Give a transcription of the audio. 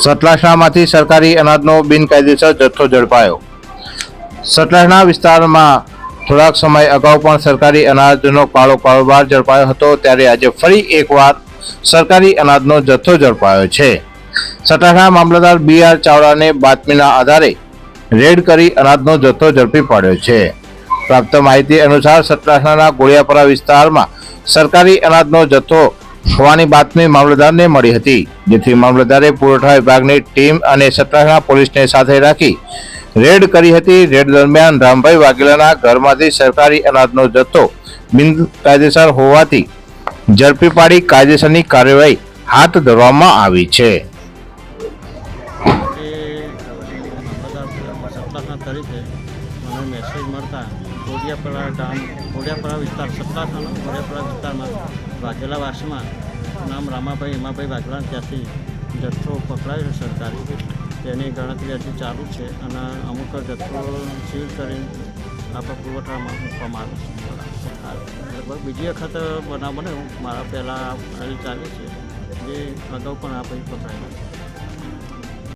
સતલાસણામાંથી સરકારી અનાજનો બિનકાયદેસર જથ્થો ઝડપાયો। સતલાસણા વિસ્તારમાં થોડાક સમય અગાઉ પણ સરકારી અનાજનો કાળો કારોબાર ઝડપાયો હતો, ત્યારે આજે ફરી એકવાર સરકારી અનાજનો જથ્થો ઝડપાયો છે। સતલાસણા મામલતદાર BR ચાવડાને બાતમીના આધારે રેડ કરી અનાજનો જથ્થો ઝડપી પાડ્યો છે। પ્રાપ્ત માહિતી અનુસાર સતલાસણાના ગોળિયાપરા વિસ્તારમાં સરકારી અનાજનો જથ્થો હોવાની બાતમી મામલતદારને મળી હતી, જેથી મામલતદારે પુરવઠા વિભાગની ટીમ અને સતલાસણા પોલીસને સાથે રાખી રેડ કરી હતી। રેડ દરમિયાન રામભાઈ વાઘેલાના ઘરમાંથી સરકારી અનાજનો જથ્થો બિનકાયદેસર હોવાથી ઝડપી પાડી કાયદેસરની કાર્યવાહી હાથ ધરવામાં આવી છે। સતલાસણા તરીકે મને મેસેજ મળતા ગોળિયાપરા વિસ્તાર સતલાસણા ગોળિયાપરા વિસ્તારમાં વાઘેલા વાસમાં નામ રામાભાઈ હિમાભાઈ વાઘેલા ત્યાંથી જથ્થો પકડાયો છે સરકારી। તેની ગણતરી હજી ચાલુ છે અને અમુક જથ્થો સીલ કરીને આપણે પુરવઠામાં મૂકવામાં આવે છે। લગભગ બીજી વખત બનાવ બન્યો, મારા પહેલાં ચાલે છે, જે અગાઉ પણ આ પછી પકડાયેલા છે।